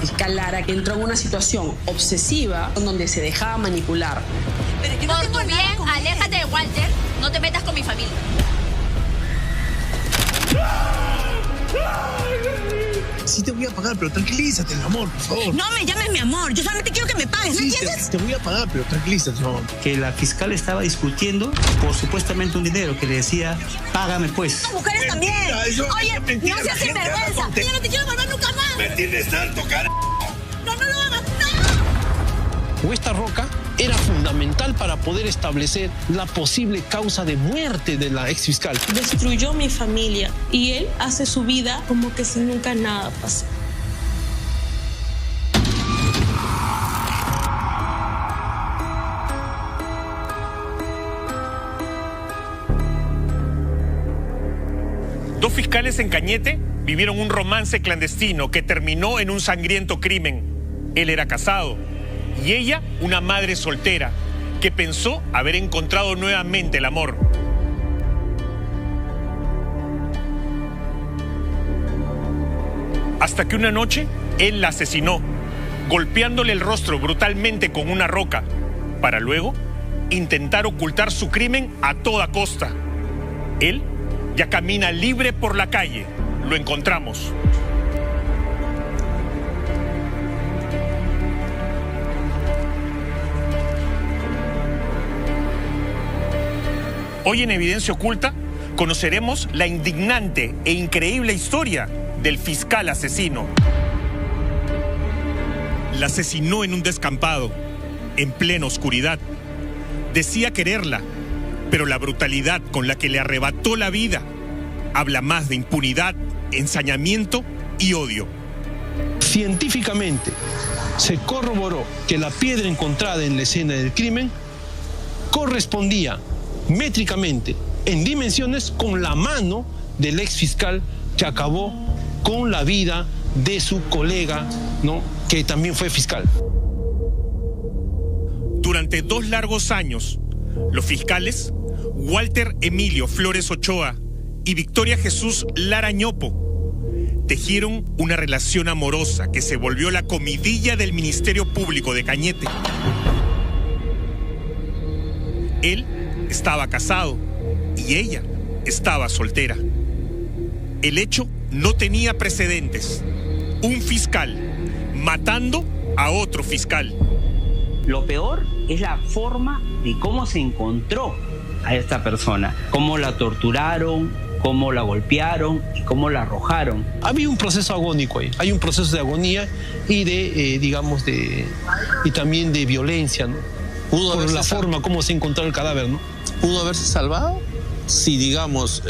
Fiscal Lara entró en una situación obsesiva donde se dejaba manipular. Pero es que por tu bien, aléjate de Walter, no te metas con mi familia. Sí te voy a pagar, pero tranquilízate, mi amor, por favor. No me llames mi amor, yo solamente quiero que me pagues, ¿me entiendes? Te voy a pagar, pero tranquilízate, mi amor. Que la fiscal estaba discutiendo por supuestamente un dinero que le decía, págame pues. Las mujeres también. Oye, mentira, no seas sinvergüenza. Yo no te quiero pagar nunca más. ¿Me tienes tanto, cara? No lo hagas, no. Esta roca era fundamental para poder establecer la posible causa de muerte de la exfiscal. Destruyó mi familia y él hace su vida como que si nunca nada pasó. Dos fiscales en Cañete vivieron un romance clandestino que terminó en un sangriento crimen. Él era casado y ella una madre soltera que pensó haber encontrado nuevamente el amor. Hasta que una noche él la asesinó, golpeándole el rostro brutalmente con una roca, para luego intentar ocultar su crimen a toda costa. Él ya camina libre por la calle. Lo encontramos. Hoy en Evidencia Oculta conoceremos la indignante e increíble historia del fiscal asesino. La asesinó en un descampado, en plena oscuridad. Decía quererla, pero la brutalidad con la que le arrebató la vida habla más de impunidad, ensañamiento y odio. Científicamente se corroboró que la piedra encontrada en la escena del crimen correspondía métricamente en dimensiones con la mano del exfiscal que acabó con la vida de su colega, ¿no?, que también fue fiscal. Durante 2 largos años, los fiscales Walter Emilio Flores Ochoa y Victoria Jesús Lara Ñopo tejieron una relación amorosa que se volvió la comidilla del Ministerio Público de Cañete. Él estaba casado y ella estaba soltera. El hecho no tenía precedentes. Un fiscal matando a otro fiscal. Lo peor es la forma de cómo se encontró a esta persona, cómo la torturaron, cómo la golpearon y cómo la arrojaron. Había un proceso agónico ahí, hay un proceso de agonía y de, y también de violencia, ¿no? Por la forma como se encontró el cadáver, ¿no? ¿Pudo haberse salvado? Si, digamos,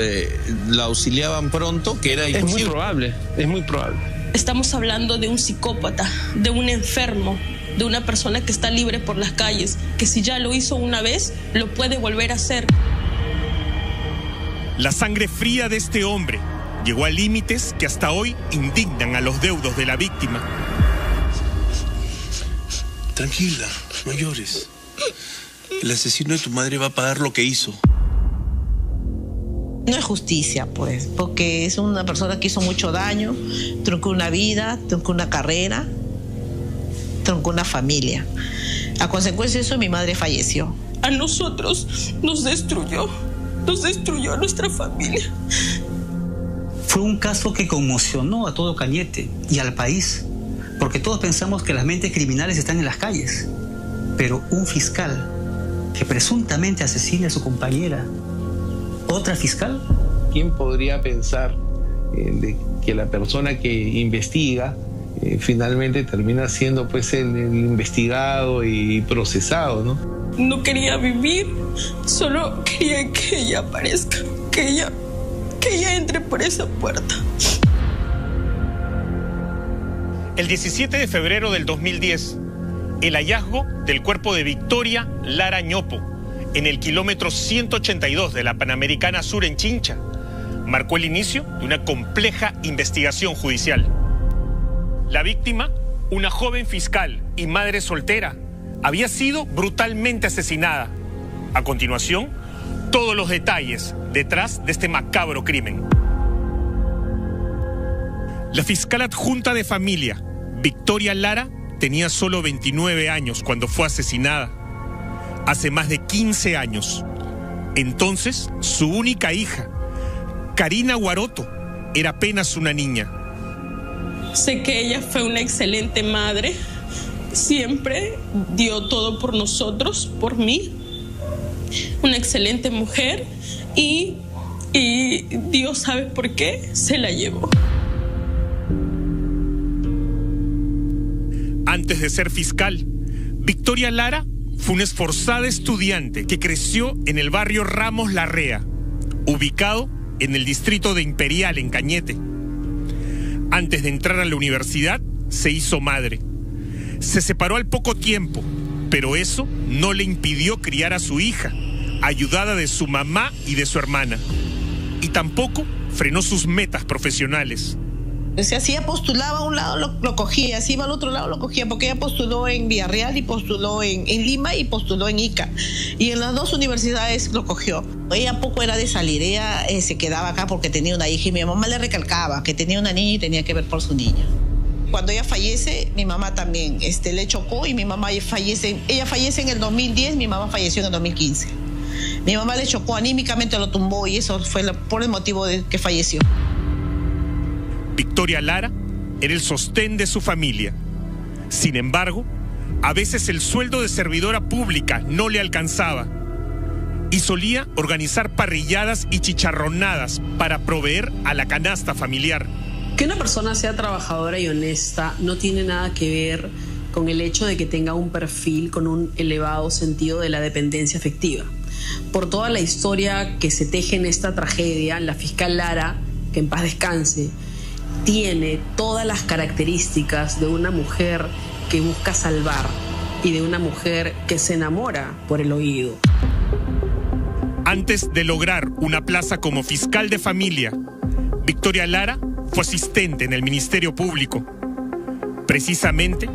la auxiliaban pronto, que era imposible. Es muy probable, es muy probable. Estamos hablando de un psicópata, de un enfermo, de una persona que está libre por las calles, que si ya lo hizo una vez, lo puede volver a hacer. La sangre fría de este hombre llegó a límites que hasta hoy indignan a los deudos de la víctima. Tranquila, no llores. El asesino de tu madre va a pagar lo que hizo. No es justicia, pues, porque es una persona que hizo mucho daño, truncó una vida, truncó una carrera, truncó una familia. A consecuencia de eso, mi madre falleció. A nosotros nos destruyó a nuestra familia. Fue un caso que conmocionó a todo Cañete y al país, porque todos pensamos que las mentes criminales están en las calles. Pero un fiscal que presuntamente asesina a su compañera, ¿otra fiscal? ¿Quién podría pensar de que la persona que investiga finalmente termina siendo pues el investigado y procesado, ¿no? No quería vivir, solo quería que ella aparezca, que ella entre por esa puerta. El 17 de febrero del 2010, el hallazgo del cuerpo de Victoria Lara Ñopo en el kilómetro 182 de la Panamericana Sur en Chincha marcó el inicio de una compleja investigación judicial. La víctima, una joven fiscal y madre soltera, había sido brutalmente asesinada. A continuación, todos los detalles detrás de este macabro crimen. La fiscal adjunta de familia, Victoria Lara tenía solo 29 años cuando fue asesinada. Hace más de 15 años. Entonces, su única hija, Karina Guaroto, era apenas una niña. Sé que ella fue una excelente madre. Siempre dio todo por nosotros, por mí. Una excelente mujer. Y Dios sabe por qué se la llevó. Antes de ser fiscal, Victoria Lara fue una esforzada estudiante que creció en el barrio Ramos Larrea, ubicado en el distrito de Imperial, en Cañete. Antes de entrar a la universidad, se hizo madre. Se separó al poco tiempo, pero eso no le impidió criar a su hija, ayudada de su mamá y de su hermana. Y tampoco frenó sus metas profesionales. O sea, si ella postulaba a un lado, lo cogía. Si iba al otro lado, lo cogía. Porque ella postuló en Villarreal y postuló en Lima y postuló en Ica. Y en las dos universidades lo cogió. Ella poco era de salir. Ella se quedaba acá porque tenía una hija. Y mi mamá le recalcaba que tenía una niña y tenía que ver por su niña. Cuando ella fallece, mi mamá también le chocó y mi mamá fallece. Ella fallece en el 2010, mi mamá falleció en el 2015. Mi mamá le chocó, anímicamente lo tumbó y eso fue por el motivo de que falleció. Victoria Lara era el sostén de su familia. Sin embargo, a veces el sueldo de servidora pública no le alcanzaba y solía organizar parrilladas y chicharronadas para proveer a la canasta familiar. Que una persona sea trabajadora y honesta no tiene nada que ver con el hecho de que tenga un perfil con un elevado sentido de la dependencia afectiva. Por toda la historia que se teje en esta tragedia, la fiscal Lara, que en paz descanse, tiene todas las características de una mujer que busca salvar y de una mujer que se enamora por el oído. Antes de lograr una plaza como fiscal de familia, Victoria Lara fue asistente en el Ministerio Público. Precisamente,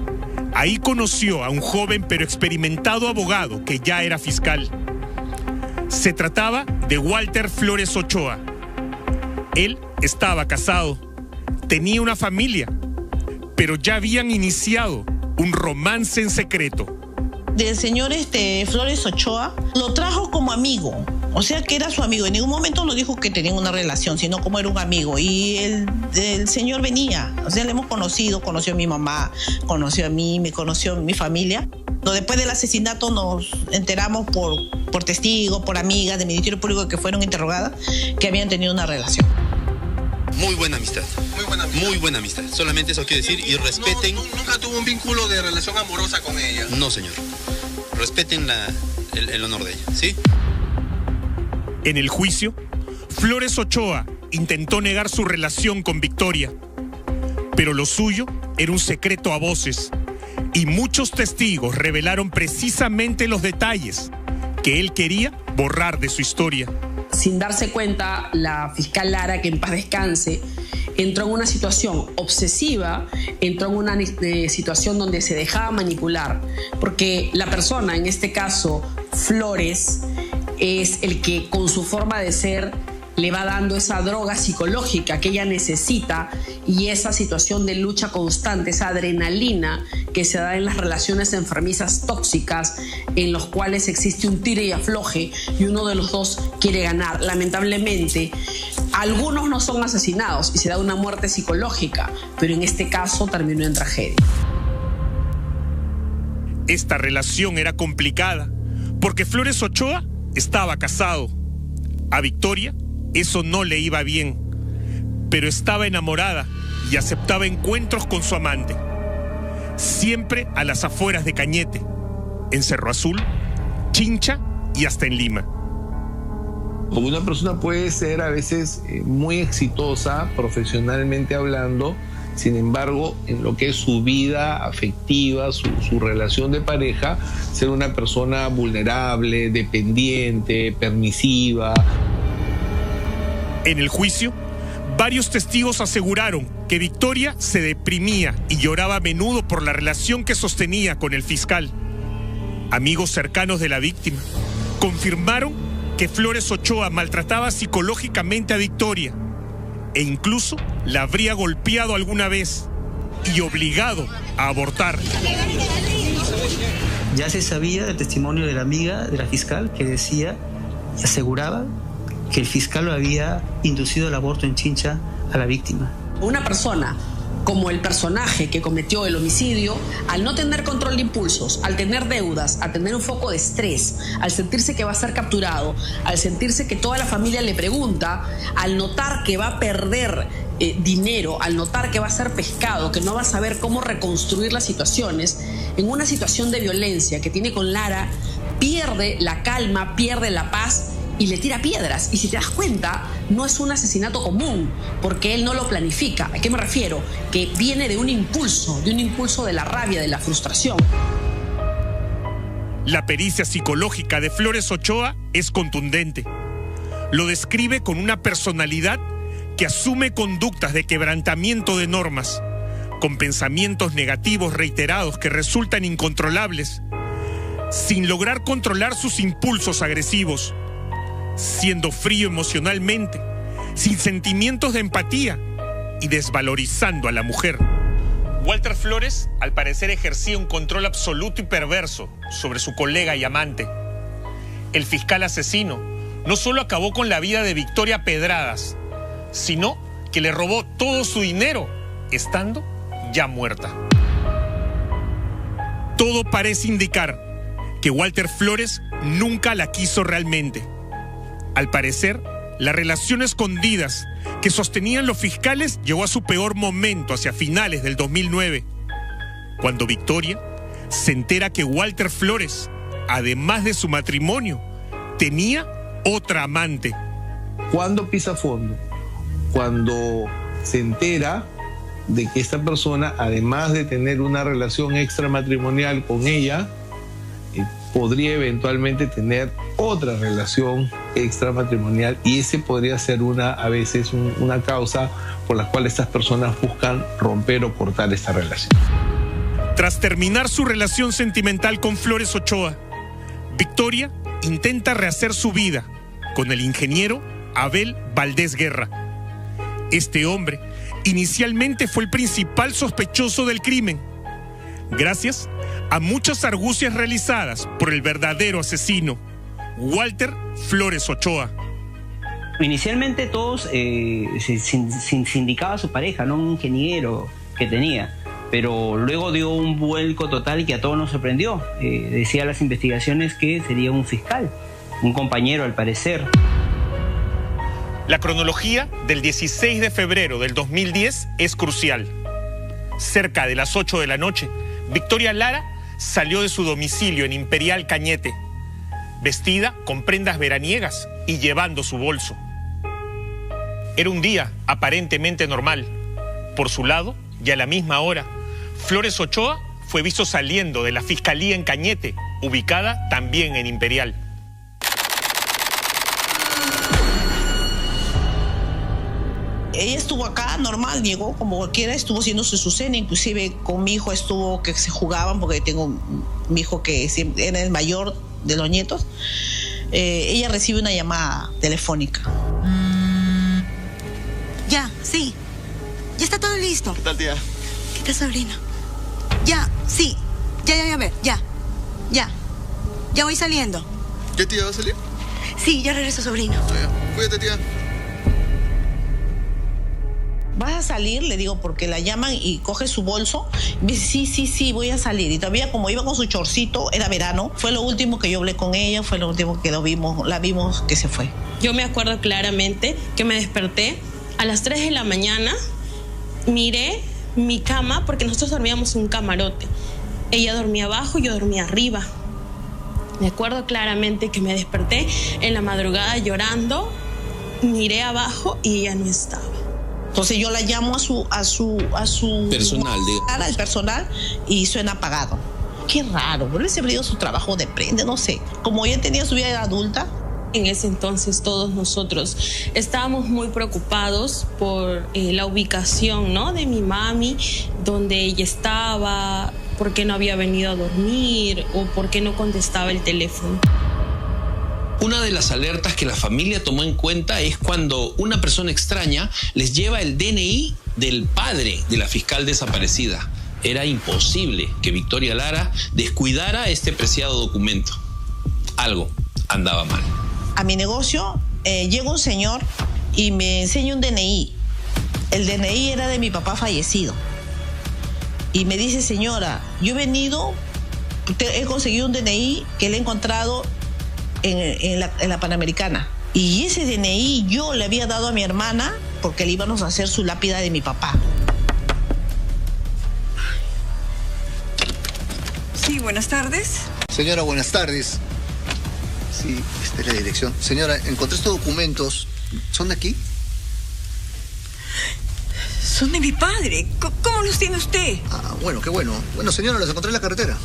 ahí conoció a un joven pero experimentado abogado que ya era fiscal. Se trataba de Walter Flores Ochoa. Él estaba casado, tenía una familia, pero ya habían iniciado un romance en secreto. Del señor Flores Ochoa lo trajo como amigo, o sea que era su amigo. En ningún momento no dijo que tenían una relación, sino como era un amigo. Y el señor venía, o sea, le hemos conocido, conoció a mi mamá, conoció a mí, me conoció a mi familia. Después del asesinato nos enteramos por testigos, por amigas del Ministerio Público que fueron interrogadas, que habían tenido una relación. Muy buena amistad. Muy buena amistad. Muy buena amistad. Solamente eso quiero decir y respeten. ¿Nunca tuvo un vínculo de relación amorosa con ella? No, señor. Respeten el honor de ella, ¿sí? En el juicio, Flores Ochoa intentó negar su relación con Victoria, pero lo suyo era un secreto a voces y muchos testigos revelaron precisamente los detalles que él quería borrar de su historia. Sin darse cuenta, la fiscal Lara, que en paz descanse, entró en una situación obsesiva, entró en una situación donde se dejaba manipular, porque la persona, en este caso Flores, es el que con su forma de ser le va dando esa droga psicológica que ella necesita y esa situación de lucha constante, esa adrenalina que se da en las relaciones enfermizas tóxicas en los cuales existe un tire y afloje y uno de los dos quiere ganar. Lamentablemente, algunos no son asesinados y se da una muerte psicológica, pero en este caso terminó en tragedia. Esta relación era complicada porque Flores Ochoa estaba casado. A Victoria eso no le iba bien, pero estaba enamorada y aceptaba encuentros con su amante, siempre a las afueras de Cañete, en Cerro Azul, Chincha y hasta en Lima. Como una persona puede ser a veces muy exitosa profesionalmente hablando, sin embargo, en lo que es su vida afectiva, su relación de pareja, ser una persona vulnerable, dependiente, permisiva. En el juicio, varios testigos aseguraron que Victoria se deprimía y lloraba a menudo por la relación que sostenía con el fiscal. Amigos cercanos de la víctima confirmaron que Flores Ochoa maltrataba psicológicamente a Victoria e incluso la habría golpeado alguna vez. y obligado a abortar. Ya se sabía del testimonio de la amiga de la fiscal que decía y aseguraba que el fiscal lo había inducido al aborto en Chincha a la víctima. Una persona como el personaje que cometió el homicidio, al no tener control de impulsos, al tener deudas, al tener un foco de estrés, al sentirse que va a ser capturado, al sentirse que toda la familia le pregunta, al notar que va a perder dinero, al notar que va a ser pescado, que no va a saber cómo reconstruir las situaciones, en una situación de violencia que tiene con Lara, pierde la calma, pierde la paz y le tira piedras. Y si te das cuenta, no es un asesinato común, porque él no lo planifica. ¿A qué me refiero? Que viene de un impulso de la rabia, de la frustración. La pericia psicológica de Flores Ochoa es contundente. Lo describe con una personalidad que asume conductas de quebrantamiento de normas, con pensamientos negativos reiterados que resultan incontrolables, sin lograr controlar sus impulsos agresivos, siendo frío emocionalmente, sin sentimientos de empatía y desvalorizando a la mujer. Walter Flores, al parecer, ejercía un control absoluto y perverso sobre su colega y amante. El fiscal asesino no solo acabó con la vida de Victoria Pedradas, sino que le robó todo su dinero, estando ya muerta. Todo parece indicar que Walter Flores nunca la quiso realmente. Al parecer, la relación a escondidas que sostenían los fiscales llegó a su peor momento hacia finales del 2009, cuando Victoria se entera que Walter Flores, además de su matrimonio, tenía otra amante. ¿Cuándo pisa fondo? Cuando se entera de que esta persona, además de tener una relación extramatrimonial con ella, podría eventualmente tener otra relación extramatrimonial, y ese podría ser a veces una causa por la cual estas personas buscan romper o cortar esta relación. Tras terminar su relación sentimental con Flores Ochoa, Victoria intenta rehacer su vida con el ingeniero Abel Valdés Guerra. Este hombre inicialmente fue el principal sospechoso del crimen, gracias a muchas argucias realizadas por el verdadero asesino, Walter Flores Ochoa. Inicialmente todos se indicaba a su pareja, no un ingeniero que tenía, pero luego dio un vuelco total que a todos nos sorprendió. Decía las investigaciones que sería un fiscal, un compañero al parecer. La cronología del 16 de febrero del 2010 es crucial. Cerca de las 8 de la noche, Victoria Lara salió de su domicilio en Imperial Cañete, vestida con prendas veraniegas y llevando su bolso. Era un día aparentemente normal. Por su lado, y a la misma hora, Flores Ochoa fue visto saliendo de la Fiscalía en Cañete, ubicada también en Imperial. Ella estuvo acá normal, llegó como cualquiera, estuvo haciéndose su cena, inclusive con mi hijo estuvo que se jugaban, porque tengo mi hijo que era el mayor de los nietos. Ella recibe una llamada telefónica. Ya, sí. Ya está todo listo. ¿Qué tal, tía? ¿Qué tal, sobrino? Ya, sí. Ya, a ver, ya. Ya voy saliendo. ¿Qué, tía, va a salir? Sí, ya regreso, sobrino. Cuídate, tía. ¿Vas a salir? Le digo, porque la llaman y coge su bolso. Y me dice, sí, voy a salir. Y todavía como iba con su chorcito, era verano, fue lo último que yo hablé con ella, fue lo último que la vimos que se fue. Yo me acuerdo claramente que me desperté a las 3 de la mañana, miré mi cama, porque nosotros dormíamos en un camarote. Ella dormía abajo, yo dormía arriba. Me acuerdo claramente que me desperté en la madrugada llorando, miré abajo y ella no estaba. Entonces yo la llamo a su personal, al personal, y suena apagado. Qué raro, por ese brillo su trabajo depende, no sé. Como ella tenía su vida adulta. En ese entonces todos nosotros estábamos muy preocupados por la ubicación, ¿no?, de mi mami, donde ella estaba, por qué no había venido a dormir o por qué no contestaba el teléfono. Una de las alertas que la familia tomó en cuenta es cuando una persona extraña les lleva el DNI del padre de la fiscal desaparecida. Era imposible que Victoria Lara descuidara este preciado documento. Algo andaba mal. A mi negocio llega un señor y me enseña un DNI. El DNI era de mi papá fallecido. Y me dice, señora, yo he venido, he conseguido un DNI que le he encontrado en la Panamericana. Y ese DNI yo le había dado a mi hermana porque le íbamos a hacer su lápida de mi papá. Sí, buenas tardes. Señora, buenas tardes. Sí, esta es la dirección. Señora, encontré estos documentos. ¿Son de aquí? Son de mi padre. ¿Cómo los tiene usted? Ah, bueno, qué bueno. Bueno, señora, los encontré en la carretera.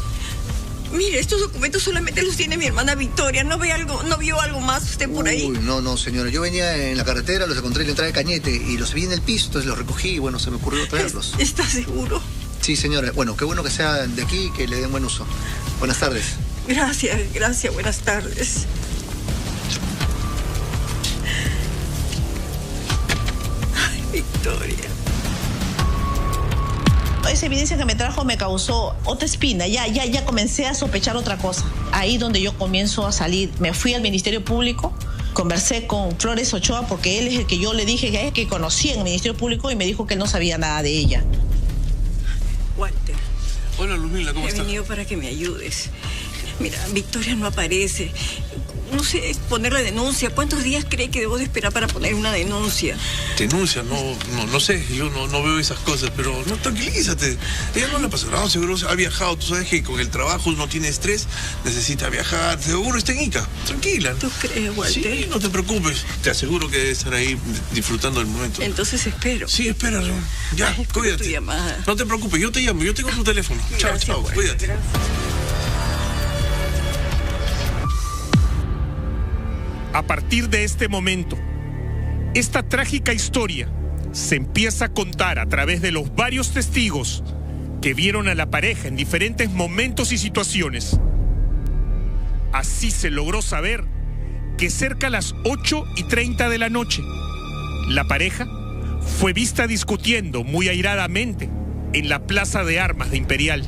Mire, estos documentos solamente los tiene mi hermana Victoria. ¿No vio algo más usted por ahí? Uy, no, señora. Yo venía en la carretera, los encontré en la entrada de Cañete y los vi en el piso, entonces los recogí y bueno, se me ocurrió traerlos. ¿Está seguro? Sí, señora. Bueno, qué bueno que sea de aquí y que le den buen uso. Buenas tardes. Gracias, buenas tardes. Ay, Victoria. Esa evidencia que me trajo me causó otra espina. Ya comencé a sospechar otra cosa. Ahí donde yo comienzo a salir. Me fui al Ministerio Público, conversé con Flores Ochoa porque él es el que yo le dije que conocía en el Ministerio Público y me dijo que él no sabía nada de ella. Walter. Hola, Luzmila, ¿cómo estás? He venido para que me ayudes. Mira, Victoria no aparece. No sé, poner la denuncia. ¿Cuántos días cree que debo de esperar para poner una denuncia? Denuncia, no sé, yo no veo esas cosas, pero no, tranquilízate. Ella no le pasa nada, seguro ha viajado. Tú sabes que con el trabajo uno tiene estrés, necesita viajar, seguro está en Ica. Tranquila. ¿Tú crees, Walter? Sí, no te preocupes. Te aseguro que debe estar ahí disfrutando del momento. Entonces espero. Sí, espera, ya, cuídate. Tu llamada. No te preocupes, yo te llamo, yo tengo tu teléfono. Gracias, chao, Walter. Cuídate. Gracias. A partir de este momento, esta trágica historia se empieza a contar a través de los varios testigos que vieron a la pareja en diferentes momentos y situaciones. Así se logró saber que cerca a las 8:30 de la noche, la pareja fue vista discutiendo muy airadamente en la Plaza de Armas de Imperial.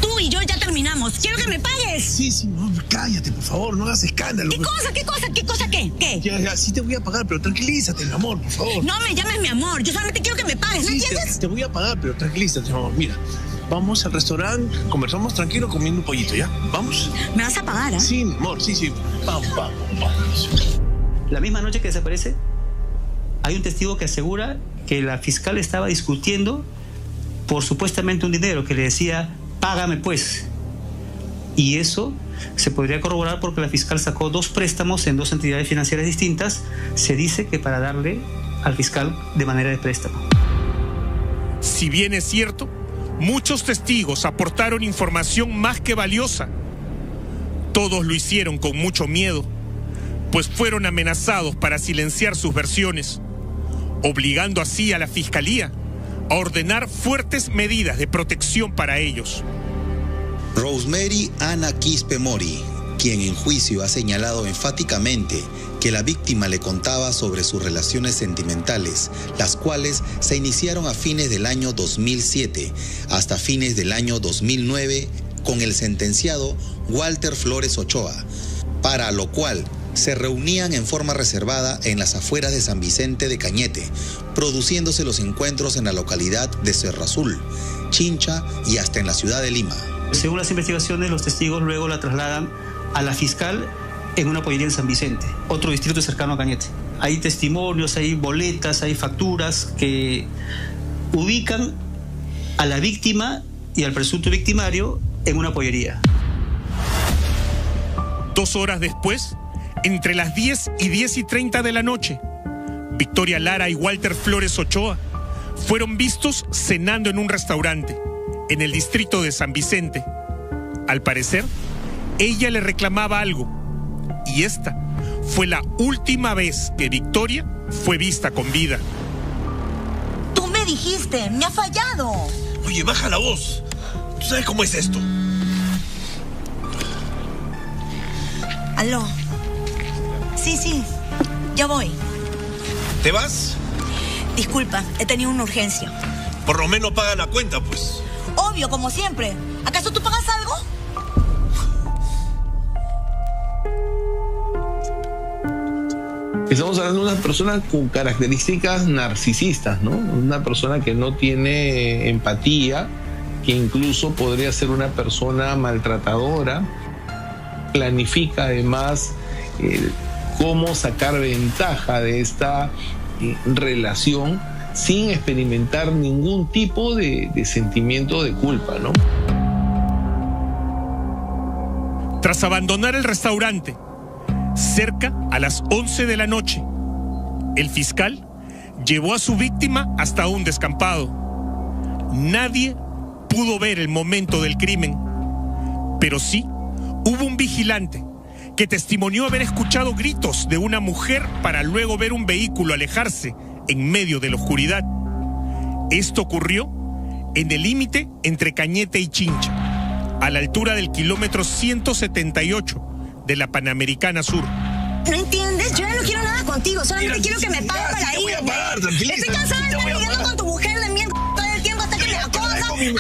Tú y yo ya terminamos. Quiero que me pagues. Sí, no, cállate, por favor, no hagas escándalo. ¿Qué cosa? ¿Qué? Ya, sí te voy a pagar, pero tranquilízate, mi amor, por favor. No me llames mi amor. Yo solamente quiero que me pagues, ¿no entiendes? Te voy a pagar, pero tranquilízate, mi amor. Mira, vamos al restaurante, conversamos tranquilo comiendo un pollito, ¿ya? ¿Vamos? ¿Me vas a pagar, ah? Sí, mi amor, sí. Vamos. La misma noche que desaparece, hay un testigo que asegura que la fiscal estaba discutiendo por supuestamente un dinero que le decía, págame pues. Y eso se podría corroborar porque la fiscal sacó 2 préstamos en 2 entidades financieras distintas. Se dice que para darle al fiscal de manera de préstamo. Si bien es cierto, muchos testigos aportaron información más que valiosa. Todos lo hicieron con mucho miedo, pues fueron amenazados para silenciar sus versiones, obligando así a la fiscalía a ordenar fuertes medidas de protección para ellos. Rosemary Ana Quispe Mori, quien en juicio ha señalado enfáticamente que la víctima le contaba sobre sus relaciones sentimentales, las cuales se iniciaron a fines del año 2007 hasta fines del año 2009 con el sentenciado Walter Flores Ochoa, para lo cual se reunían en forma reservada en las afueras de San Vicente de Cañete, produciéndose los encuentros en la localidad de Cerro Azul, Chincha y hasta en la ciudad de Lima. Según las investigaciones, los testigos luego la trasladan a la fiscal en una pollería en San Vicente, otro distrito cercano a Cañete. Hay testimonios, hay boletas, hay facturas que ubican a la víctima y al presunto victimario en una pollería. 2 horas después, entre las 10 y 10:30 de la noche, Victoria Lara y Walter Flores Ochoa fueron vistos cenando en un restaurante en el distrito de San Vicente. Al parecer, ella le reclamaba algo, y esta fue la última vez que Victoria fue vista con vida. Tú me dijiste, me ha fallado. Oye, baja la voz. ¿Tú sabes cómo es esto? Aló. Sí, ya voy. ¿Te vas? Disculpa, he tenido una urgencia. Por lo menos paga la cuenta, pues. Obvio, como siempre. ¿Acaso tú pagas algo? Estamos hablando de una persona con características narcisistas, ¿no? Una persona que no tiene empatía, que incluso podría ser una persona maltratadora. Planifica además cómo sacar ventaja de esta relación sin experimentar ningún tipo de sentimiento de culpa, ¿no? Tras abandonar el restaurante, cerca a las 11 de la noche, el fiscal llevó a su víctima hasta un descampado. Nadie pudo ver el momento del crimen, pero sí hubo un vigilante que testimonió haber escuchado gritos de una mujer para luego ver un vehículo alejarse en medio de la oscuridad. Esto ocurrió en el límite entre Cañete y Chincha, a la altura del kilómetro 178 de la Panamericana Sur. ¿No entiendes? Yo ya no quiero nada contigo, solamente quiero que me pagues para ir. Estoy cansada de estar lidiando con tu mujer de mierda todo el tiempo hasta que me acosas. Así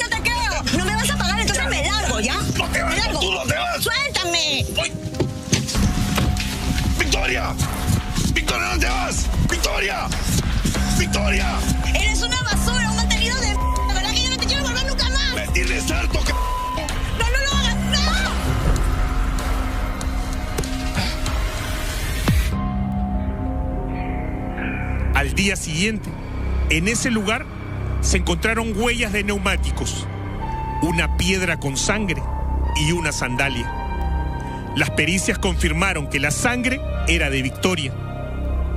no te creo. No me vas a pagar, entonces me largo, ¿ya? No te vas, tú no te vas. ¡Suéltame! ¡Victoria! ¡Victoria, no te vas! ¡Victoria! ¡Victoria! Eres una basura, un mantenido de mierda, ¿verdad que yo no te quiero volver nunca más? ¡Me tienes harto, que... ¡No lo hagas! ¡No! Al día siguiente, en ese lugar se encontraron huellas de neumáticos, una piedra con sangre y una sandalia. Las pericias confirmaron que la sangre era de Victoria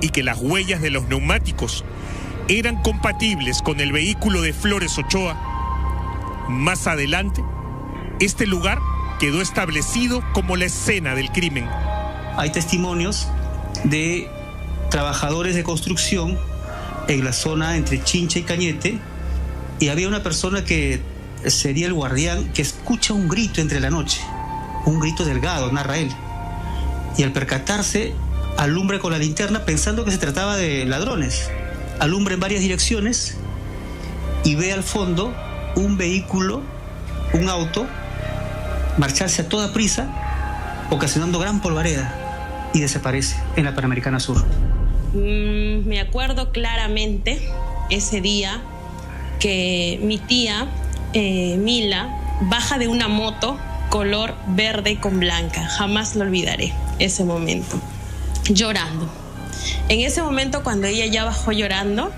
y que las huellas de los neumáticos eran compatibles con el vehículo de Flores Ochoa. Más adelante, este lugar quedó establecido como la escena del crimen. Hay testimonios de trabajadores de construcción en la zona entre Chincha y Cañete, y había una persona que sería el guardián que escucha un grito entre la noche, un grito delgado, narra él, y al percatarse alumbra con la linterna pensando que se trataba de ladrones. Alumbra en varias direcciones y ve al fondo un vehículo, un auto, marcharse a toda prisa, ocasionando gran polvareda, y desaparece en la Panamericana Sur. Me acuerdo claramente ese día que mi tía, Mila, baja de una moto color verde con blanca. Jamás lo olvidaré, ese momento. Llorando. En ese momento, cuando ella ya bajó llorando,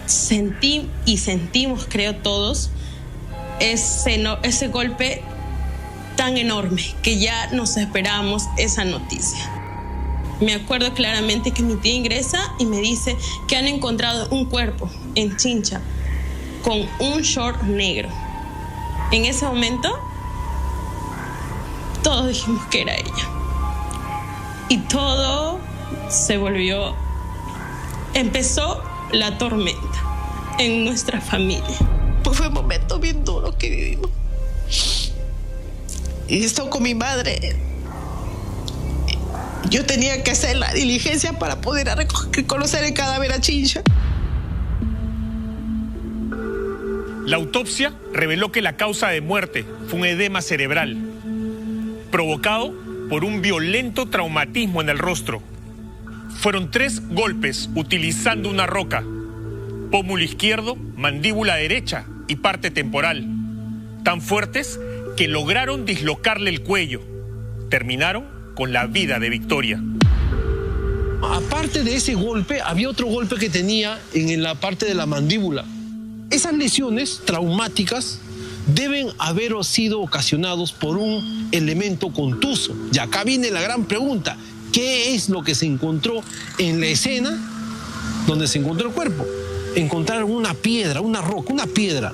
sentí y sentimos, creo todos, ese golpe tan enorme que ya nos esperábamos esa noticia. Me acuerdo claramente que mi tía ingresa y me dice que han encontrado un cuerpo en Chincha con un short negro. En ese momento, todos dijimos que era ella. Y todo se volvió... Empezó la tormenta en nuestra familia. Pues fue un momento bien duro que vivimos. Y esto con mi madre. Yo tenía que hacer la diligencia para poder reconocer el cadáver a Chincha. La autopsia reveló que la causa de muerte fue un edema cerebral, provocado por un violento traumatismo en el rostro. Fueron 3 golpes utilizando una roca: pómulo izquierdo, mandíbula derecha y parte temporal, tan fuertes que lograron dislocarle el cuello. Terminaron con la vida de Victoria. Aparte de ese golpe, había otro golpe que tenía en la parte de la mandíbula. Esas lesiones traumáticas deben haber sido ocasionados por un elemento contuso. Y acá viene la gran pregunta: ¿qué es lo que se encontró en la escena donde se encontró el cuerpo? Encontraron una piedra, una roca, una piedra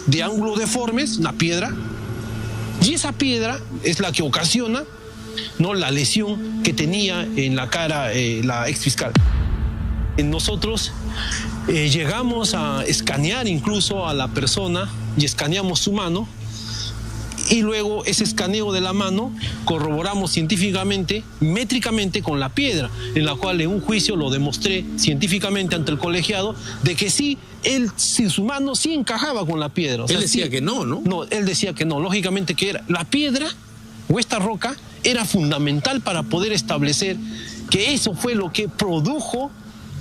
de ángulos deformes, una piedra, y esa piedra es la que ocasiona, ¿no?, la lesión que tenía en la cara la exfiscal. Nosotros llegamos a escanear incluso a la persona y escaneamos su mano, y luego ese escaneo de la mano corroboramos científicamente, métricamente con la piedra, en la cual en un juicio lo demostré científicamente ante el colegiado de que sí, él sin su mano sí encajaba con la piedra. O sea, él decía sí, que no, ¿no? No, él decía que no, lógicamente que era la piedra o esta roca era fundamental para poder establecer que eso fue lo que produjo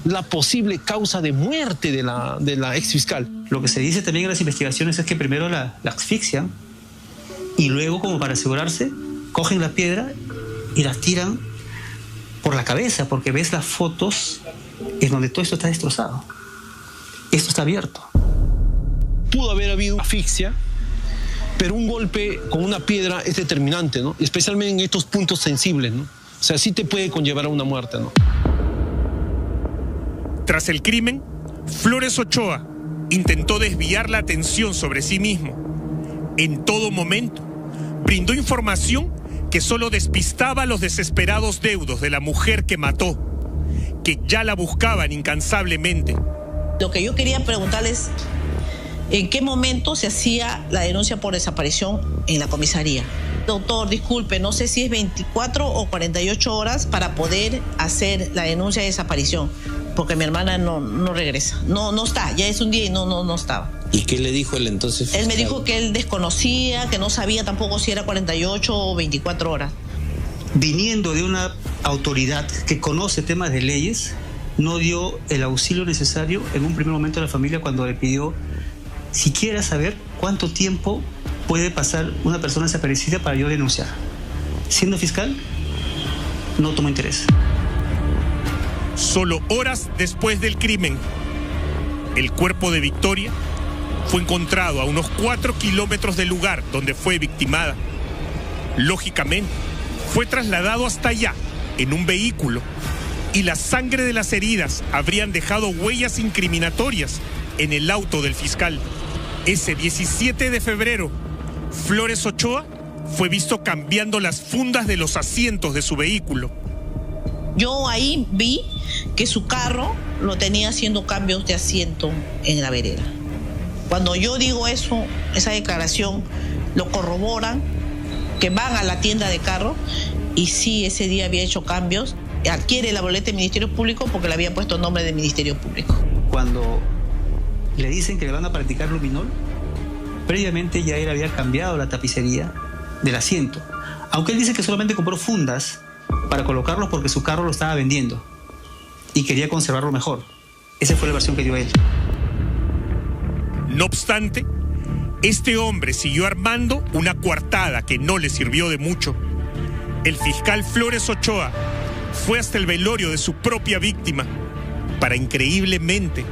la posible causa de muerte de la exfiscal. Lo que se dice también en las investigaciones es que primero la asfixian y luego, como para asegurarse, cogen la piedra y la tiran por la cabeza, porque ves las fotos en donde todo esto está destrozado. Esto está abierto. Pudo haber habido asfixia, pero un golpe con una piedra es determinante, ¿no? Especialmente en estos puntos sensibles, ¿no? O sea, sí te puede conllevar a una muerte, ¿no? Tras el crimen, Flores Ochoa intentó desviar la atención sobre sí mismo. En todo momento, brindó información que solo despistaba a los desesperados deudos de la mujer que mató, que ya la buscaban incansablemente. Lo que yo quería preguntarles, ¿en qué momento se hacía la denuncia por desaparición en la comisaría? Doctor, disculpe, no sé si es 24 o 48 horas para poder hacer la denuncia de desaparición, porque mi hermana no regresa. No está, ya es un día y no estaba. ¿Y qué le dijo él entonces, fiscal? Él me dijo que él desconocía, que no sabía tampoco si era 48 o 24 horas. Viniendo de una autoridad que conoce temas de leyes, no dio el auxilio necesario en un primer momento a la familia cuando le pidió siquiera saber cuánto tiempo puede pasar una persona desaparecida para yo denunciar. Siendo fiscal, no tomó interés. Solo horas después del crimen, el cuerpo de Victoria fue encontrado a unos 4 kilómetros del lugar donde fue victimada. Lógicamente, fue trasladado hasta allá en un vehículo y la sangre de las heridas habrían dejado huellas incriminatorias en el auto del fiscal. Ese 17 de febrero, Flores Ochoa fue visto cambiando las fundas de los asientos de su vehículo. Yo ahí vi que su carro lo tenía haciendo cambios de asiento en la vereda. Cuando yo digo eso, esa declaración, lo corroboran, que van a la tienda de carro y sí, ese día había hecho cambios. Adquiere la boleta del Ministerio Público porque le había puesto nombre del Ministerio Público. Cuando le dicen que le van a practicar luminol, previamente ya él había cambiado la tapicería del asiento. Aunque él dice que solamente compró fundas para colocarlos porque su carro lo estaba vendiendo y quería conservarlo mejor. Esa fue la versión que dio él. No obstante, este hombre siguió armando una coartada que no le sirvió de mucho. El fiscal Flores Ochoa fue hasta el velorio de su propia víctima para, increíblemente,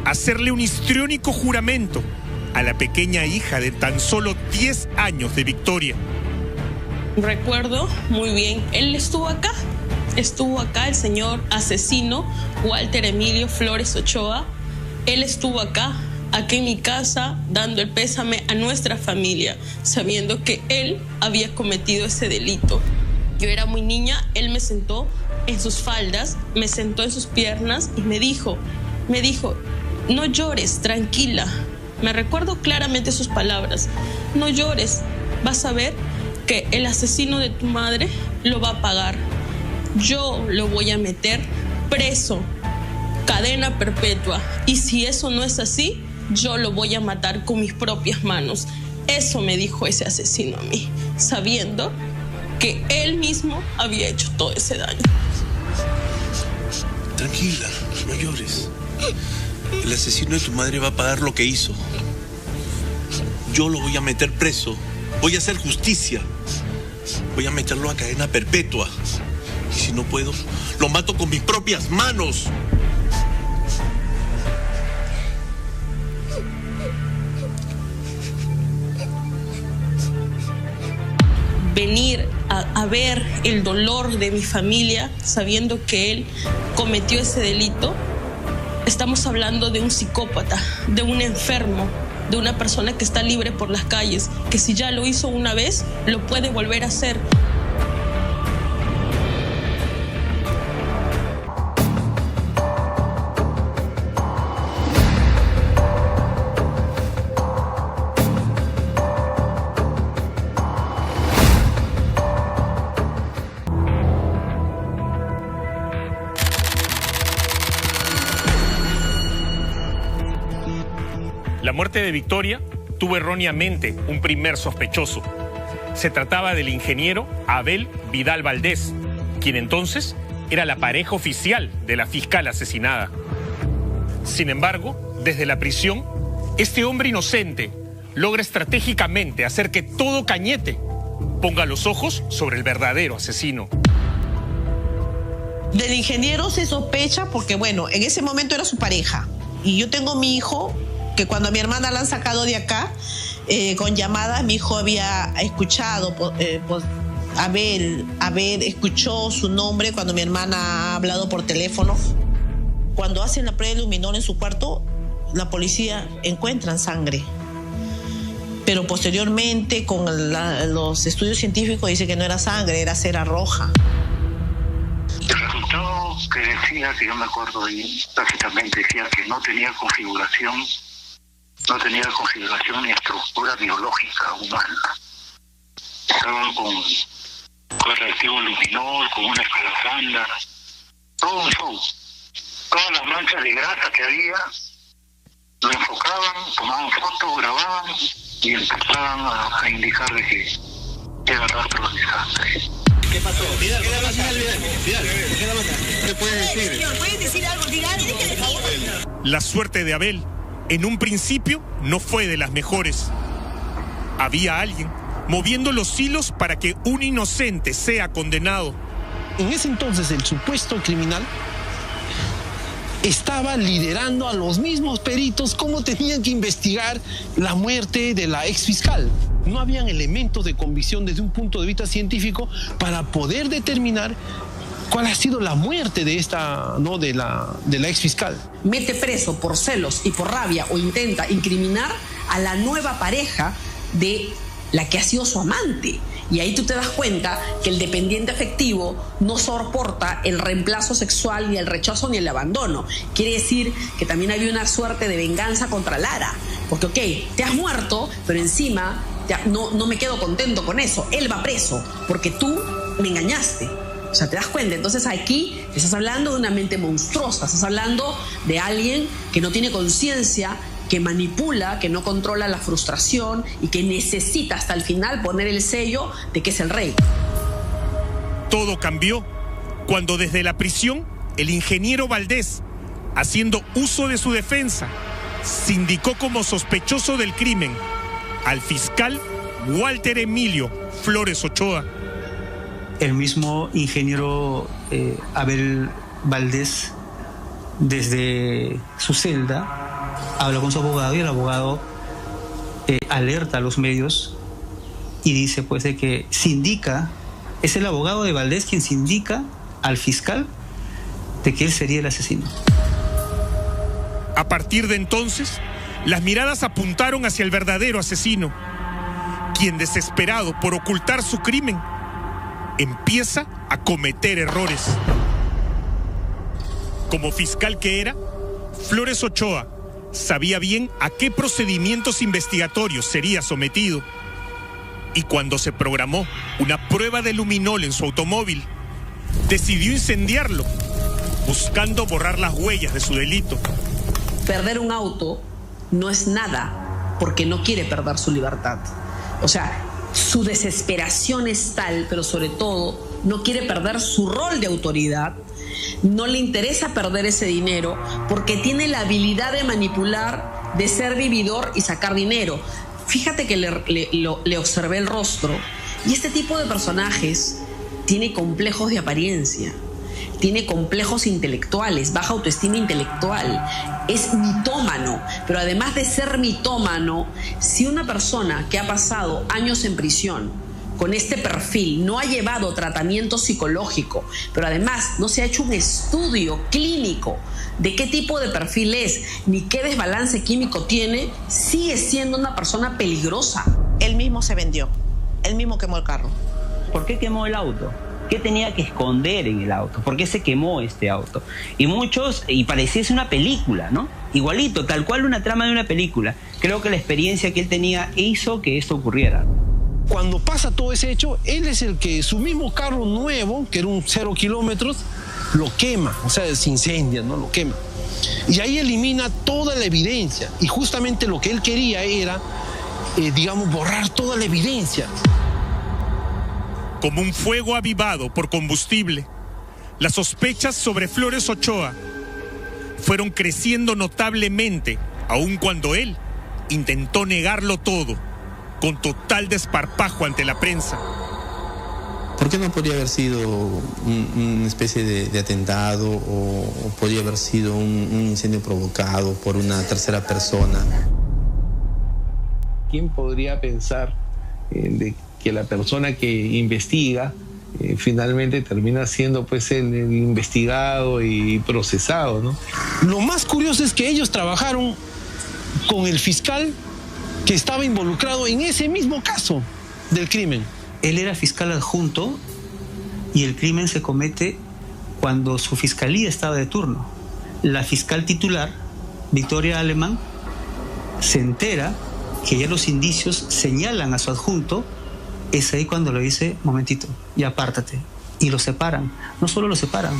hacerle un histriónico juramento a la pequeña hija de tan solo 10 años de Victoria. Recuerdo muy bien, él estuvo acá el señor asesino Walter Emilio Flores Ochoa. Él estuvo acá en mi casa, dando el pésame a nuestra familia, sabiendo que él había cometido ese delito. Yo era muy niña, él me sentó en sus faldas, me sentó en sus piernas y me dijo, no llores, tranquila. Me recuerdo claramente sus palabras, no llores, vas a ver que el asesino de tu madre lo va a pagar. Yo lo voy a meter preso, cadena perpetua, y si eso no es así, yo lo voy a matar con mis propias manos. Eso me dijo ese asesino a mí, sabiendo que él mismo había hecho todo ese daño. Tranquila, no llores. El asesino de tu madre va a pagar lo que hizo. Yo lo voy a meter preso. Voy a hacer justicia. Voy a meterlo a cadena perpetua. Y si no puedo, lo mato con mis propias manos. Venir a ver el dolor de mi familia sabiendo que él cometió ese delito, estamos hablando de un psicópata, de un enfermo, de una persona que está libre por las calles, que si ya lo hizo una vez, lo puede volver a hacer. La muerte de Victoria tuvo erróneamente un primer sospechoso. Se trataba del ingeniero Abel Vidal Valdés, quien entonces era la pareja oficial de la fiscal asesinada. Sin embargo, desde la prisión, este hombre inocente logra estratégicamente hacer que todo Cañete ponga los ojos sobre el verdadero asesino. Del ingeniero se sospecha porque, bueno, en ese momento era su pareja. Y yo tengo mi hijo, que cuando a mi hermana la han sacado de acá, con llamadas, mi hijo había escuchado, Abel escuchó su nombre cuando mi hermana ha hablado por teléfono. Cuando hacen la prueba de luminol en su cuarto, la policía encuentra sangre. Pero posteriormente, con los estudios científicos, dice que no era sangre, era cera roja. El resultado que decía, que yo me acuerdo bien, básicamente decía que no tenía configuración ni estructura biológica humana. Estaban con reactivo luminol, con una escalafranda, todo un show. Todas las manchas de grasa que había, lo enfocaban, tomaban fotos, grababan y empezaban a indicar de que eran rastros de sangre. ¿Qué pasó? Vidal, ¿qué puedes decir? Señor, ¿puedes decir algo? Diga algo. La suerte de Abel, en un principio, no fue de las mejores. Había alguien moviendo los hilos para que un inocente sea condenado. En ese entonces, el supuesto criminal estaba liderando a los mismos peritos cómo tenían que investigar la muerte de la ex fiscal. No habían elementos de convicción desde un punto de vista científico para poder determinar cuál ha sido la muerte de esta, ¿no?, de la ex fiscal. Mete preso por celos y por rabia o intenta incriminar a la nueva pareja de la que ha sido su amante. Y ahí tú te das cuenta que el dependiente afectivo no soporta el reemplazo sexual, ni el rechazo, ni el abandono. Quiere decir que también había una suerte de venganza contra Lara. Porque, ok, te has muerto, pero encima no me quedo contento con eso. Él va preso porque tú me engañaste. O sea, te das cuenta. Entonces aquí estás hablando de una mente monstruosa. Estás hablando de alguien que no tiene conciencia, que manipula, que no controla la frustración y que necesita hasta el final poner el sello de que es el rey. Todo cambió cuando desde la prisión el ingeniero Valdés, haciendo uso de su defensa, sindicó como sospechoso del crimen al fiscal Walter Emilio Flores Ochoa. El mismo ingeniero Abel Valdés, desde su celda, habla con su abogado y el abogado alerta a los medios y dice pues de que es el abogado de Valdés quien sindica al fiscal de que él sería el asesino. A partir de entonces, las miradas apuntaron hacia el verdadero asesino, quien, desesperado por ocultar su crimen, empieza a cometer errores. Como fiscal que era, Flores Ochoa sabía bien a qué procedimientos investigatorios sería sometido. Y cuando se programó una prueba de luminol en su automóvil, decidió incendiarlo, buscando borrar las huellas de su delito. Perder un auto no es nada porque no quiere perder su libertad. O sea, su desesperación es tal, pero sobre todo no quiere perder su rol de autoridad. No le interesa perder ese dinero porque tiene la habilidad de manipular, de ser vividor y sacar dinero. Fíjate que le observé el rostro y este tipo de personajes tiene complejos de apariencia, tiene complejos intelectuales, baja autoestima intelectual, es mitómano, pero además de ser mitómano, si una persona que ha pasado años en prisión con este perfil no ha llevado tratamiento psicológico, pero además no se ha hecho un estudio clínico de qué tipo de perfil es, ni qué desbalance químico tiene, sigue siendo una persona peligrosa. Él mismo se vendió, él mismo quemó el carro. ¿Por qué quemó el auto? ¿Qué tenía que esconder en el auto? ¿Por qué se quemó este auto? Y pareciese una película, ¿no? Igualito, tal cual una trama de una película. Creo que la experiencia que él tenía hizo que esto ocurriera. Cuando pasa todo ese hecho, él es el que su mismo carro nuevo, que era un 0 kilómetros, lo quema, o sea, se incendia, ¿no? Lo quema. Y ahí elimina toda la evidencia. Y justamente lo que él quería era, borrar toda la evidencia. Como un fuego avivado por combustible, las sospechas sobre Flores Ochoa fueron creciendo notablemente, aun cuando él intentó negarlo todo, con total desparpajo ante la prensa. ¿Por qué no podría haber sido una especie de atentado o podría haber sido un incendio provocado por una tercera persona? ¿Quién podría pensar de que la persona que investiga finalmente termina siendo pues el investigado y procesado, ¿no? Lo más curioso es que ellos trabajaron con el fiscal que estaba involucrado en ese mismo caso del crimen. Él era fiscal adjunto y el crimen se comete cuando su fiscalía estaba de turno. La fiscal titular, Victoria Alemán, se entera que ya los indicios señalan a su adjunto. Es ahí cuando le dice, momentito, ya apártate. Y lo separan. No solo lo separan,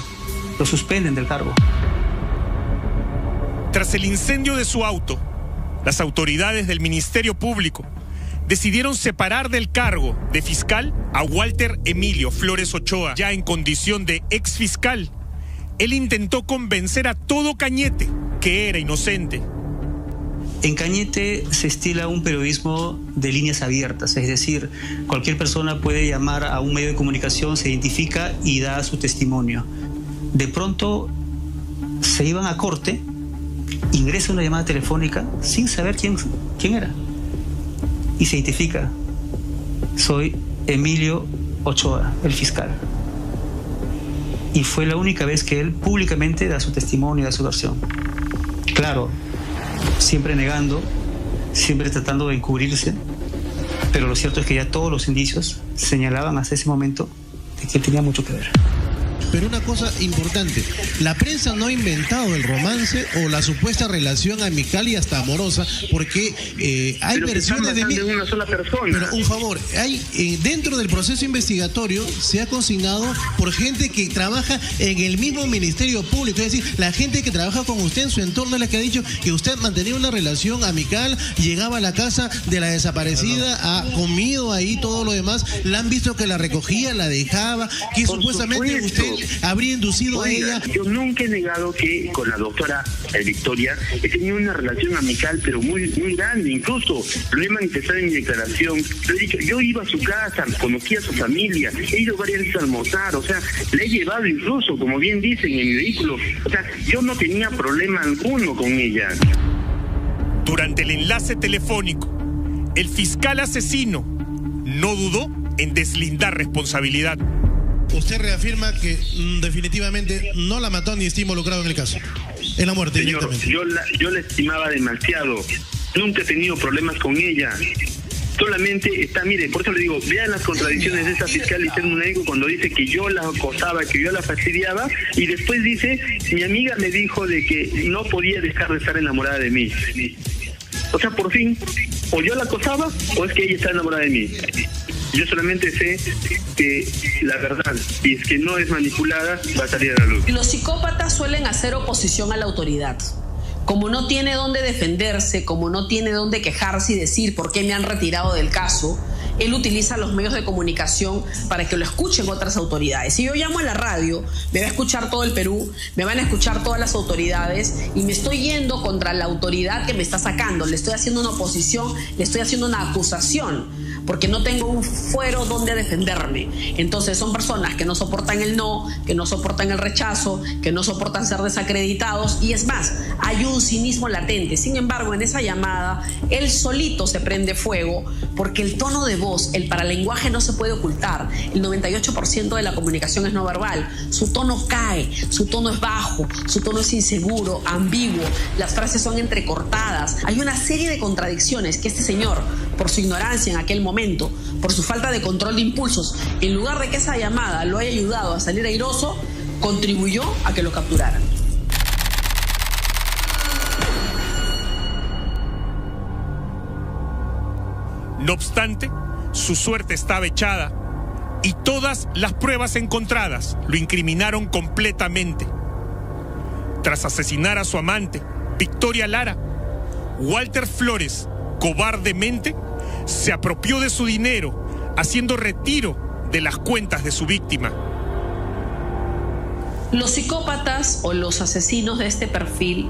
lo suspenden del cargo. Tras el incendio de su auto, las autoridades del Ministerio Público decidieron separar del cargo de fiscal a Walter Emilio Flores Ochoa. Ya en condición de exfiscal, él intentó convencer a todo Cañete que era inocente. En Cañete se estila un periodismo de líneas abiertas, es decir, cualquier persona puede llamar a un medio de comunicación, se identifica y da su testimonio. De pronto se iban a corte, ingresa una llamada telefónica sin saber quién era. Y se identifica, soy Emilio Ochoa, el fiscal. Y fue la única vez que él públicamente da su testimonio, da su versión. Claro, siempre negando, siempre tratando de encubrirse, pero lo cierto es que ya todos los indicios señalaban hasta ese momento de que él tenía mucho que ver. Pero una cosa importante, la prensa no ha inventado el romance o la supuesta relación amical y hasta amorosa, porque hay versiones de una sola persona. Pero un favor, hay dentro del proceso investigatorio se ha consignado por gente que trabaja en el mismo Ministerio Público, es decir, la gente que trabaja con usted en su entorno es la que ha dicho que usted mantenía una relación amical, llegaba a la casa de la desaparecida, ha comido ahí todo lo demás, la han visto que la recogía, la dejaba, que por supuestamente usted habría inducido a ella. Yo nunca he negado que con la doctora Victoria he tenido una relación amical, pero muy grande. Incluso lo he manifestado en mi declaración. Lo he dicho, yo iba a su casa, conocía a su familia, he ido varias veces a almorzar, o sea, le he llevado incluso, como bien dicen, en mi vehículo. O sea, yo no tenía problema alguno con ella. Durante el enlace telefónico, el fiscal asesino no dudó en deslindar responsabilidad. Usted reafirma que definitivamente no la mató ni está involucrado en el caso, en la muerte. Señor, yo la estimaba demasiado. Nunca he tenido problemas con ella. Solamente está, mire, por eso le digo, vean las contradicciones de esa fiscal Lisette Muneico cuando dice que yo la acosaba, que yo la fastidiaba, y después dice, mi amiga me dijo de que no podía dejar de estar enamorada de mí. O sea, por fin, o yo la acosaba o es que ella está enamorada de mí. Yo solamente sé que la verdad, si es que no es manipulada, va a salir a la luz. Los psicópatas suelen hacer oposición a la autoridad. Como no tiene dónde defenderse, como no tiene dónde quejarse y decir por qué me han retirado del caso, él utiliza los medios de comunicación para que lo escuchen otras autoridades. Si yo llamo a la radio, me va a escuchar todo el Perú, me van a escuchar todas las autoridades y me estoy yendo contra la autoridad que me está sacando. Le estoy haciendo una oposición, le estoy haciendo una acusación, porque no tengo un fuero donde defenderme. Entonces son personas que no soportan el no, que no soportan el rechazo, que no soportan ser desacreditados, y es más, hay un cinismo latente. Sin embargo, en esa llamada, él solito se prende fuego, porque el tono de voz, el paralenguaje no se puede ocultar. El 98% de la comunicación es no verbal. Su tono cae, su tono es bajo, su tono es inseguro, ambiguo, las frases son entrecortadas. Hay una serie de contradicciones que este señor, por su ignorancia en aquel momento, por su falta de control de impulsos, en lugar de que esa llamada lo haya ayudado a salir airoso, contribuyó a que lo capturaran. No obstante, su suerte estaba echada y todas las pruebas encontradas lo incriminaron completamente. Tras asesinar a su amante, Victoria Lara, Walter Flores, cobardemente, se apropió de su dinero, haciendo retiro de las cuentas de su víctima. Los psicópatas o los asesinos de este perfil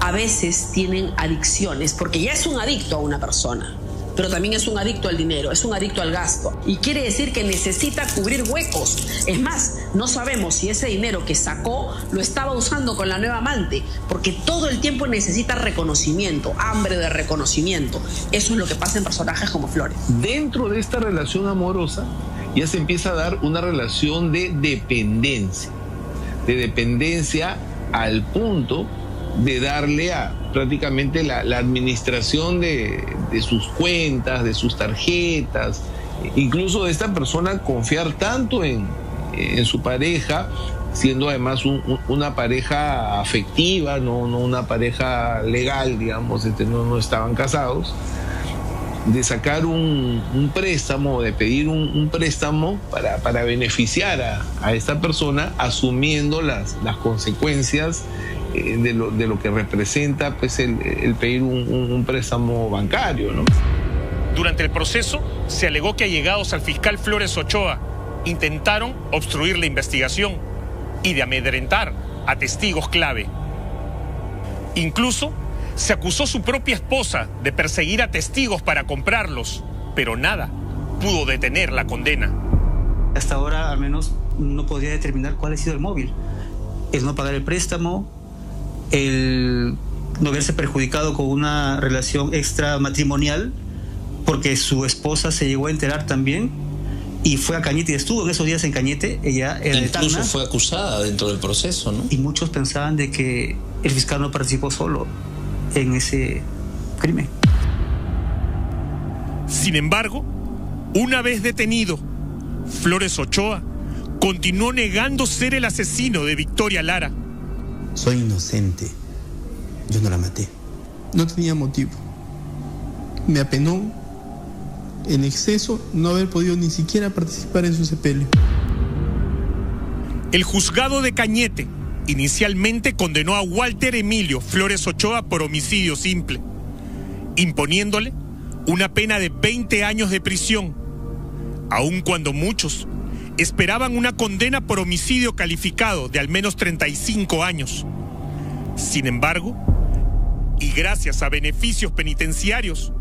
a veces tienen adicciones, porque ya es un adicto a una persona, pero también es un adicto al dinero, es un adicto al gasto. Y quiere decir que necesita cubrir huecos. Es más, no sabemos si ese dinero que sacó lo estaba usando con la nueva amante, porque todo el tiempo necesita reconocimiento, hambre de reconocimiento. Eso es lo que pasa en personajes como Flores. Dentro de esta relación amorosa ya se empieza a dar una relación de dependencia al punto de darle a prácticamente la administración de sus cuentas, de sus tarjetas, incluso de esta persona confiar tanto en su pareja, siendo además una pareja afectiva, no una pareja legal, digamos, no estaban casados, de sacar un préstamo, de pedir un préstamo para beneficiar a esta persona, asumiendo las consecuencias de lo que representa pues el pedir un préstamo bancario, ¿no? Durante el proceso se alegó que allegados al fiscal Flores Ochoa intentaron obstruir la investigación y de amedrentar a testigos clave. Incluso se acusó a su propia esposa de perseguir a testigos para comprarlos, pero nada pudo detener la condena. Hasta ahora al menos no podría determinar cuál ha sido el móvil. El no pagar el préstamo, el no verse perjudicado con una relación extramatrimonial, porque su esposa se llegó a enterar también y fue a Cañete y estuvo en esos días en Cañete. Ella era de Tacna. Incluso fue acusada dentro del proceso, ¿no? Y muchos pensaban de que el fiscal no participó solo en ese crimen. Sin embargo, una vez detenido, Flores Ochoa continuó negando ser el asesino de Victoria Lara. Soy inocente. Yo no la maté. No tenía motivo. Me apenó en exceso no haber podido ni siquiera participar en su sepelio. El juzgado de Cañete inicialmente condenó a Walter Emilio Flores Ochoa por homicidio simple, imponiéndole una pena de 20 años de prisión, aun cuando muchos esperaban una condena por homicidio calificado de al menos 35 años. Sin embargo, y gracias a beneficios penitenciarios,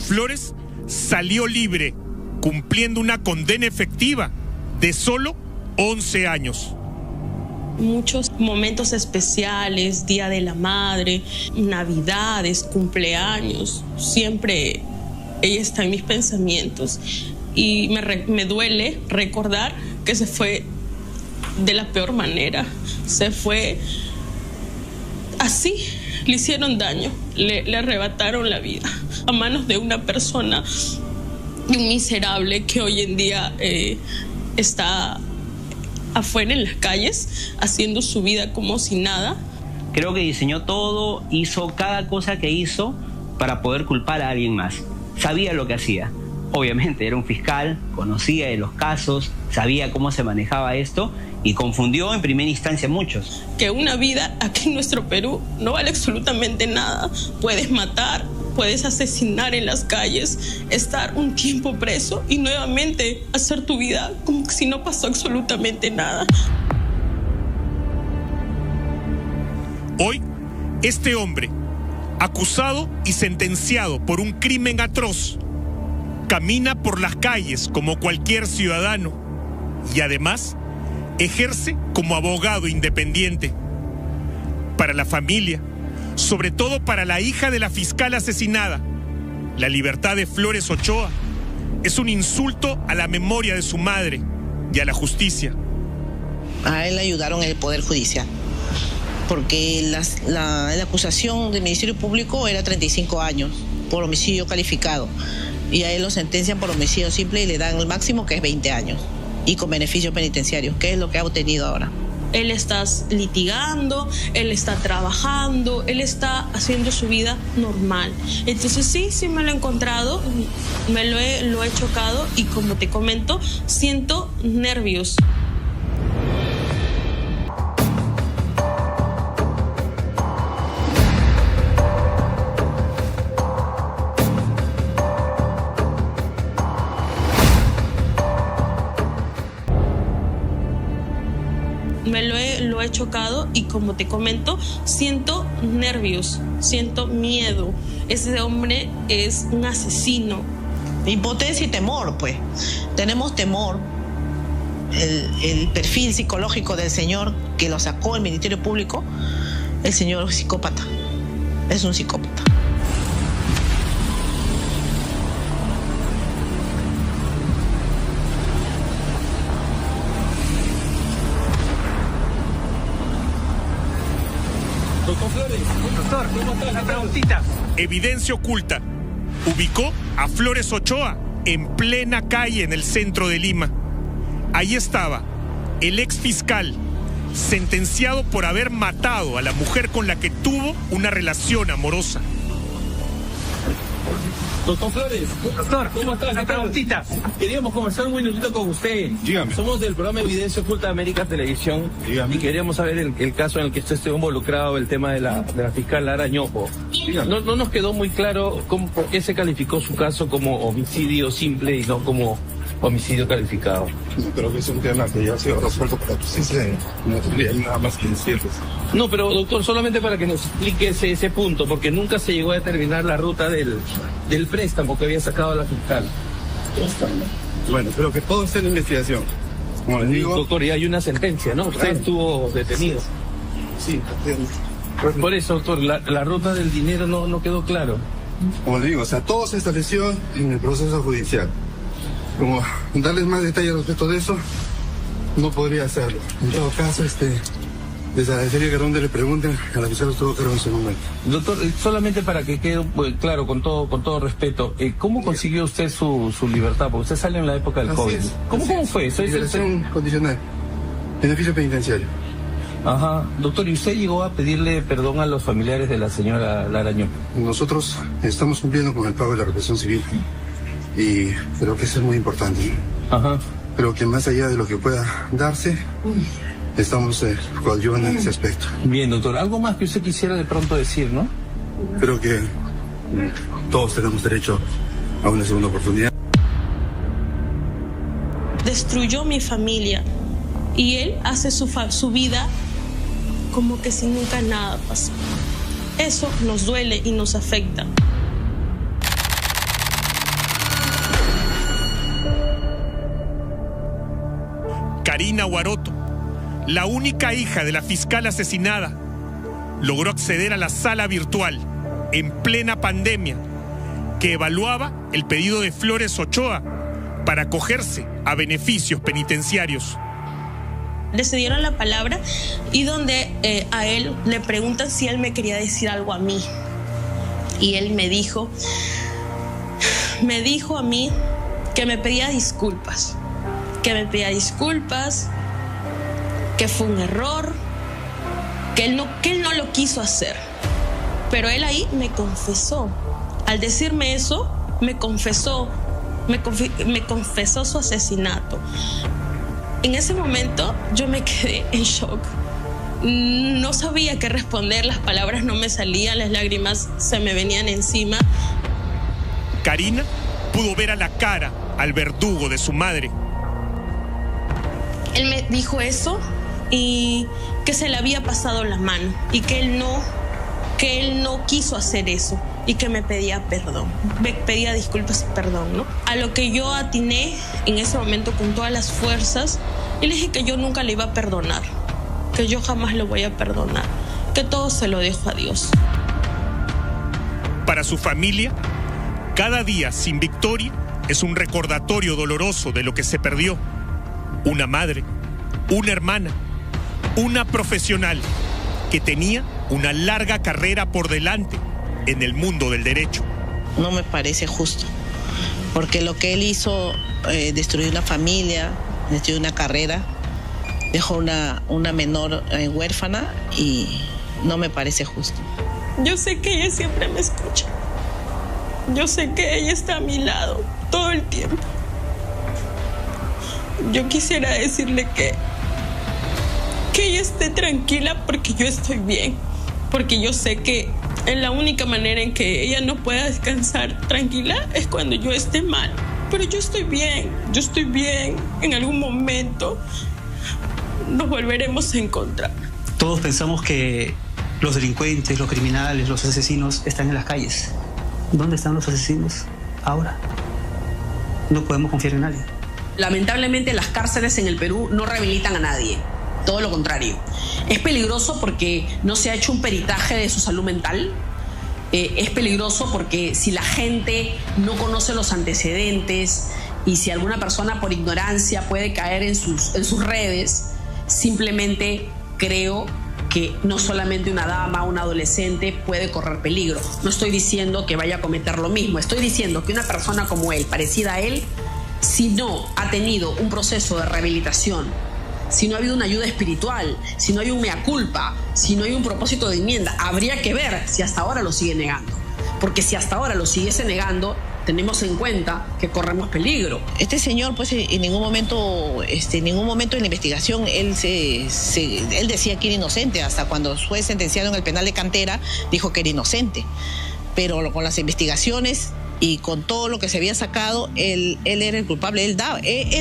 Flores salió libre, cumpliendo una condena efectiva de solo 11 años. Muchos momentos especiales, Día de la Madre, Navidades, cumpleaños, siempre ella está en mis pensamientos y me duele recordar que se fue de la peor manera, se fue así, le hicieron daño, le arrebataron la vida a manos de una persona, de un miserable que hoy en día está afuera en las calles, haciendo su vida como si nada. Creo que diseñó todo, hizo cada cosa que hizo para poder culpar a alguien más. Sabía lo que hacía. Obviamente era un fiscal, conocía de los casos, sabía cómo se manejaba esto y confundió en primera instancia a muchos. Que una vida aquí en nuestro Perú no vale absolutamente nada. Puedes matar, puedes asesinar en las calles, estar un tiempo preso y nuevamente hacer tu vida como si no pasó absolutamente nada. Hoy, este hombre, acusado y sentenciado por un crimen atroz, camina por las calles como cualquier ciudadano y además ejerce como abogado independiente. Para la familia, sobre todo para la hija de la fiscal asesinada, la libertad de Flores Ochoa es un insulto a la memoria de su madre y a la justicia. A él le ayudaron el Poder Judicial, porque la acusación del Ministerio Público era 35 años por homicidio calificado, y a él lo sentencian por homicidio simple y le dan el máximo, que es 20 años, y con beneficios penitenciarios, que es lo que ha obtenido ahora. Él está litigando, él está trabajando, él está haciendo su vida normal. Entonces sí me lo he encontrado, lo he chocado y como te comento, siento nervios. lo he chocado y como te comento, siento nervios, siento miedo. Ese hombre es un asesino. Impotencia y temor, pues. Tenemos temor. El perfil psicológico del señor que lo sacó el Ministerio Público, el señor es psicópata. Es un psicópata. Doctor Flores, doctor, ¿cómo está? Una preguntita. Evidencia oculta. Ubicó a Flores Ochoa en plena calle en el centro de Lima. Ahí estaba el ex fiscal sentenciado por haber matado a la mujer con la que tuvo una relación amorosa. Doctor Flores, doctor, ¿cómo está? Una preguntita. Queríamos conversar un minutito con usted. Dígame. Somos del programa Evidencia Oculta de América Televisión. Dígame. Y queríamos saber el caso en el que usted estuvo involucrado, el tema de la fiscal Lara Ñopo. No nos quedó muy claro por qué se calificó su caso como homicidio simple y no como homicidio calificado. Creo que es un tema que ya ha sido resuelto por la justicia y no tendría nada más que decirles. No, pero doctor, solamente para que nos explique ese punto, porque nunca se llegó a determinar la ruta del préstamo que había sacado la fiscal. Bueno, pero que todo está en investigación. Como les digo... Doctor, y hay una sentencia, ¿no? Usted Claro. estuvo detenido. Sí, Por eso, doctor, la ruta del dinero no quedó claro. como les digo, o sea, todo se estableció en el proceso judicial. Como darles más detalles respecto de eso, no podría hacerlo. En todo caso, les agradecería que donde le pregunten a la fiscal estuvo claro en ese momento. Doctor, solamente para que quede claro, con todo respeto, ¿cómo consiguió usted su libertad? Porque usted salió en la época del Así COVID. es. ¿Cómo fue eso? Liberación condicional, beneficio penitenciario. Ajá. Doctor, ¿y usted llegó a pedirle perdón a los familiares de la señora Lara Ñopo? Nosotros estamos cumpliendo con el pago de la represión civil y creo que eso es muy importante. Ajá. Creo que más allá de lo que pueda darse, estamos coadyuvando en ese aspecto. Bien, doctor. ¿Algo más que usted quisiera de pronto decir, no? Creo que todos tenemos derecho a una segunda oportunidad. Destruyó mi familia y él hace su vida como que si nunca nada pasó. Eso nos duele y nos afecta. Karina Guaroto, la única hija de la fiscal asesinada, logró acceder a la sala virtual en plena pandemia que evaluaba el pedido de Flores Ochoa para acogerse a beneficios penitenciarios. Le cedieron la palabra y donde a él le preguntan si él me quería decir algo a mí. Y él me dijo a mí que me pedía disculpas. Que fue un error, que él no lo quiso hacer. Pero él ahí me confesó. Al decirme eso, me confesó su asesinato. En ese momento yo me quedé en shock. No sabía qué responder, las palabras no me salían, las lágrimas se me venían encima. Karina pudo ver a la cara al verdugo de su madre. Él me dijo eso y que se le había pasado la mano y que él no quiso hacer eso y que me pedía perdón, me pedía disculpas y perdón, ¿no? A lo que yo atiné en ese momento con todas las fuerzas y le dije que yo nunca le iba a perdonar, que yo jamás lo voy a perdonar, que todo se lo dejo a Dios. Para su familia, cada día sin Victoria es un recordatorio doloroso de lo que se perdió. Una madre, una hermana, una profesional que tenía una larga carrera por delante en el mundo del derecho. No me parece justo, porque lo que él hizo, destruyó una familia, destruyó una carrera, dejó una menor huérfana y no me parece justo. Yo sé que ella siempre me escucha. Yo sé que ella está a mi lado todo el tiempo. Yo quisiera decirle que ella esté tranquila porque yo estoy bien. Porque yo sé que es la única manera en que ella no pueda descansar tranquila es cuando yo esté mal. Pero yo estoy bien en algún momento. nos volveremos a encontrar. Todos pensamos que los delincuentes, los criminales, los asesinos están en las calles. ¿Dónde están los asesinos ahora? No podemos confiar en nadie. Lamentablemente las cárceles en el Perú no rehabilitan a nadie, todo lo contrario. Es peligroso porque no se ha hecho un peritaje de su salud mental. Es peligroso porque si la gente no conoce los antecedentes y si alguna persona por ignorancia puede caer en sus redes, simplemente creo que no solamente una dama, un adolescente puede correr peligro. No estoy diciendo que vaya a cometer lo mismo, estoy diciendo que una persona como él, parecida a él, si no ha tenido un proceso de rehabilitación, si no ha habido una ayuda espiritual, si no hay un mea culpa, si no hay un propósito de enmienda, habría que ver si hasta ahora lo sigue negando. Porque si hasta ahora lo siguiese negando, tenemos en cuenta que corremos peligro. Este señor, pues en ningún momento en la investigación, él decía que era inocente. Hasta cuando fue sentenciado en el penal de Cantera, dijo que era inocente. Pero con las investigaciones y con todo lo que se había sacado, él era el culpable, él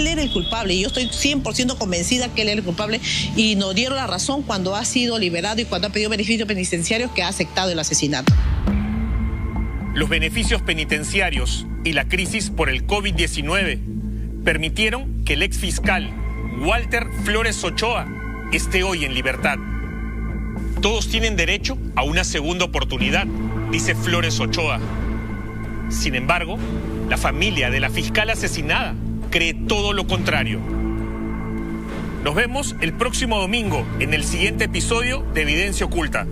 era el culpable, y yo estoy 100% convencida que él era el culpable, y nos dieron la razón cuando ha sido liberado y cuando ha pedido beneficios penitenciarios, que ha aceptado el asesinato. Los beneficios penitenciarios y la crisis por el COVID-19 permitieron que el ex fiscal Walter Flores Ochoa esté hoy en libertad. Todos tienen derecho a una segunda oportunidad, dice Flores Ochoa. Sin embargo, la familia de la fiscal asesinada cree todo lo contrario. Nos vemos el próximo domingo en el siguiente episodio de Evidencia Oculta.